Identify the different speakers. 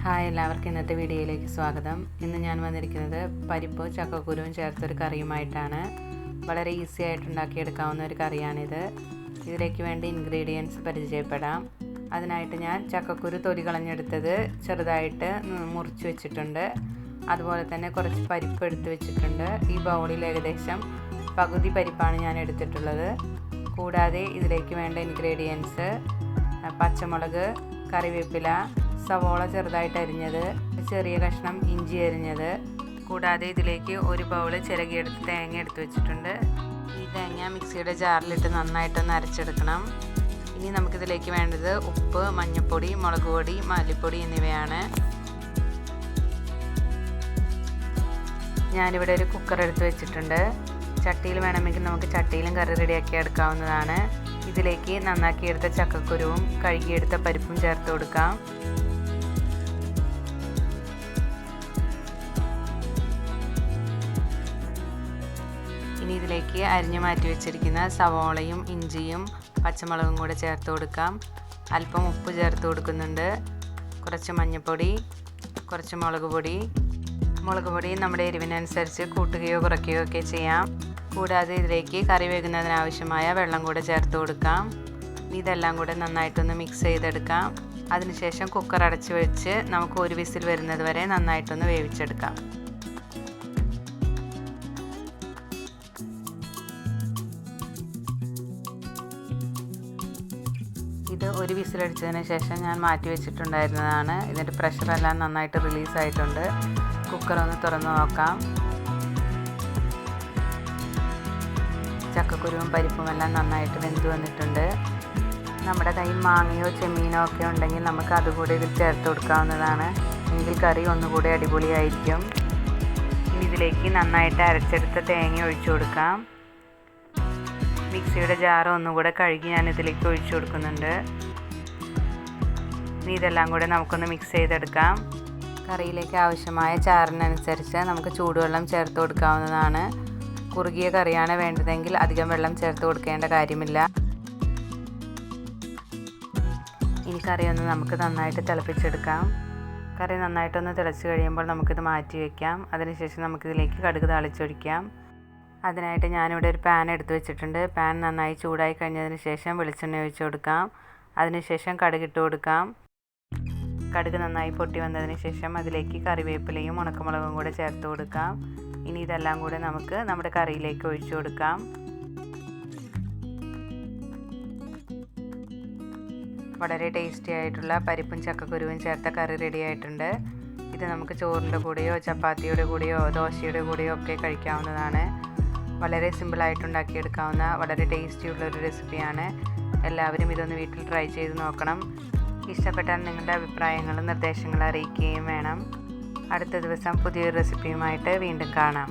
Speaker 1: Hi, എല്ലാവർക്കും ഇന്നത്തെ വീഡിയോയിലേക്ക് സ്വാഗതം. ഇന്ന് ഞാൻ വന്നിരിക്കുന്നത് പരിപ്പ് ചക്കക്കുരുവും ചേർത്തൊരു കറിയുമായിട്ടാണ്. വളരെ ഈസി ആയിട്ട് ഉണ്ടാക്കിയെടുക്കാവുന്ന ഒരു കറിയാണിത്. ഇതിലേക്ക് വേണ്ട ഇൻഗ്രീഡിയൻസ് പരിചയപ്പെടാം. അതിനായിട്ട് ഞാൻ ചക്കക്കുരു തൊലി കളഞ്ഞെടുത്തത് ചെറുതായിട്ട് മുറിച്ച് വെച്ചിട്ടുണ്ട്. അതുപോലെ തന്നെ കുറച്ച് പരിപ്പ് എടുത്ത് വെച്ചിട്ടുണ്ട്. ഈ ബൗളിൽ ഏകദേശം പകുതി പരിപ്പാണ് ഞാൻ എടുത്തിട്ടുള്ളത്. കൂടാതെ ഇതിലേക്ക് വേണ്ട ഇൻഗ്രീഡിയൻസ് പച്ചമുളക്, കറിവേപ്പില, സവോള ചെറുതായിട്ട് അരിഞ്ഞത്, ചെറിയ കഷ്ണം ഇഞ്ചി അരിഞ്ഞത്, കൂടാതെ ഇതിലേക്ക് ഒരു ബൗൾ ചിരകിയെടുത്ത് തേങ്ങ എടുത്ത് വെച്ചിട്ടുണ്ട്. ഈ തേങ്ങ മിക്സിയുടെ ജാറിലിട്ട് നന്നായിട്ടൊന്ന് അരച്ചെടുക്കണം. ഇനി നമുക്കിതിലേക്ക് വേണ്ടത് ഉപ്പ്, മഞ്ഞൾപ്പൊടി, മുളക് പൊടി, മല്ലിപ്പൊടി എന്നിവയാണ്. ഞാനിവിടെ ഒരു കുക്കർ എടുത്ത് വെച്ചിട്ടുണ്ട്. ചട്ടിയിൽ വേണമെങ്കിൽ നമുക്ക് ചട്ടിയിലും കറി റെഡിയാക്കി എടുക്കാവുന്നതാണ്. ഇതിലേക്ക് നന്നാക്കിയെടുത്ത ചക്കക്കുരുവും കഴുകിയെടുത്ത പരിപ്പും ചേർത്ത് കൊടുക്കാം. ഇനി ഇതിലേക്ക് അരിഞ്ഞു മാറ്റി വെച്ചിരിക്കുന്ന സവോളയും ഇഞ്ചിയും പച്ചമുളകും കൂടെ ചേർത്ത് കൊടുക്കാം. അല്പം ഉപ്പ് ചേർത്ത് കൊടുക്കുന്നുണ്ട്. കുറച്ച് മഞ്ഞൾപ്പൊടി, കുറച്ച് മുളക് പൊടി നമ്മുടെ എരിവിനനുസരിച്ച് കൂട്ടുകയോ കുറയ്ക്കുകയോ ഒക്കെ ചെയ്യാം. കൂടാതെ ഇതിലേക്ക് കറി വേകുന്നതിനാവശ്യമായ വെള്ളം കൂടെ ചേർത്ത് കൊടുക്കാം. ഇതെല്ലാം കൂടെ നന്നായിട്ടൊന്ന് മിക്സ് ചെയ്തെടുക്കാം. അതിനുശേഷം കുക്കർ അടച്ച് വെച്ച് നമുക്ക് ഒരു വിസിൽ വരുന്നത് വരെ നന്നായിട്ടൊന്ന് വേവിച്ചെടുക്കാം. ഇത് ഒരു വിസിലടിച്ചതിന് ശേഷം ഞാൻ മാറ്റി വെച്ചിട്ടുണ്ടായിരുന്നതാണ്. ഇതിൻ്റെ പ്രഷറെല്ലാം നന്നായിട്ട് റിലീസായിട്ടുണ്ട്. കുക്കറൊന്ന് തുറന്ന് നോക്കാം. ചക്കക്കുരുവും പരിപ്പുമെല്ലാം നന്നായിട്ട് വെന്ത് വന്നിട്ടുണ്ട്. നമ്മുടെ കയ്യിൽ മാങ്ങയോ ചെമ്മീനോ ഒക്കെ ഉണ്ടെങ്കിൽ നമുക്ക് അതുകൂടി ഇതിൽ ചേർത്ത് കൊടുക്കാവുന്നതാണ്. എങ്കിൽ കറി ഒന്നുകൂടി അടിപൊളിയായിരിക്കും. ഇനി ഇതിലേക്ക് നന്നായിട്ട് അരച്ചെടുത്ത തേങ്ങ ഒഴിച്ചു കൊടുക്കാം. മിക്സിയുടെ ജാറ് ഒന്നുകൂടെ കഴുകി ഞാൻ ഇതിലേക്ക് ഒഴിച്ചു കൊടുക്കുന്നുണ്ട്. ഇനി ഇതെല്ലാം കൂടെ നമുക്കൊന്ന് മിക്സ് ചെയ്തെടുക്കാം. കറിയിലേക്ക് ആവശ്യമായ ചാറിനനുസരിച്ച് നമുക്ക് ചൂടുവെള്ളം ചേർത്ത് കൊടുക്കാവുന്നതാണ്. കുറുകിയ കറിയാണ് വേണ്ടതെങ്കിൽ അധികം വെള്ളം ചേർത്ത് കൊടുക്കേണ്ട കാര്യമില്ല. ഇനി കറിയൊന്ന് നമുക്ക് നന്നായിട്ട് തിളപ്പിച്ചെടുക്കാം. കറി നന്നായിട്ടൊന്ന് തിളച്ച് കഴിയുമ്പോൾ നമുക്കിത് മാറ്റി വയ്ക്കാം. അതിനുശേഷം നമുക്കിതിലേക്ക് കടുക് താളിച്ചൊഴിക്കാം. അതിനായിട്ട് ഞാനിവിടെ ഒരു പാൻ എടുത്ത് വെച്ചിട്ടുണ്ട്. പാൻ നന്നായി ചൂടായി കഴിഞ്ഞതിന് ശേഷം വെളിച്ചെണ്ണ ഒഴിച്ച് കൊടുക്കാം. അതിനുശേഷം കടുകിട്ട് കൊടുക്കാം. കടുക് നന്നായി പൊട്ടി വന്നതിന് ശേഷം അതിലേക്ക് കറിവേപ്പിലയും ഉണക്കമുളകും കൂടെ ചേർത്ത് കൊടുക്കാം. ഇനി ഇതെല്ലാം കൂടെ നമുക്ക് നമ്മുടെ കറിയിലേക്ക് ഒഴിച്ചു കൊടുക്കാം. വളരെ ടേസ്റ്റി ആയിട്ടുള്ള പരിപ്പും ചക്കക്കുരുവും ചേർത്ത കറി റെഡി ആയിട്ടുണ്ട്. ഇത് നമുക്ക് ചോറിൻ്റെ കൂടെയോ ചപ്പാത്തിയുടെ കൂടെയോ ദോശയുടെ കൂടെയോ ഒക്കെ കഴിക്കാവുന്നതാണ്. വളരെ സിമ്പിളായിട്ട് ഉണ്ടാക്കിയെടുക്കാവുന്ന വളരെ ടേസ്റ്റിയുള്ളൊരു റെസിപ്പിയാണ്. എല്ലാവരും ഇതൊന്ന് വീട്ടിൽ ട്രൈ ചെയ്ത് നോക്കണം. ഇഷ്ടപ്പെട്ടാൽ നിങ്ങളുടെ അഭിപ്രായങ്ങളും നിർദ്ദേശങ്ങളും അറിയിക്കുകയും വേണം. അടുത്ത ദിവസം പുതിയൊരു റെസിപ്പിയുമായിട്ട് വീണ്ടും കാണാം.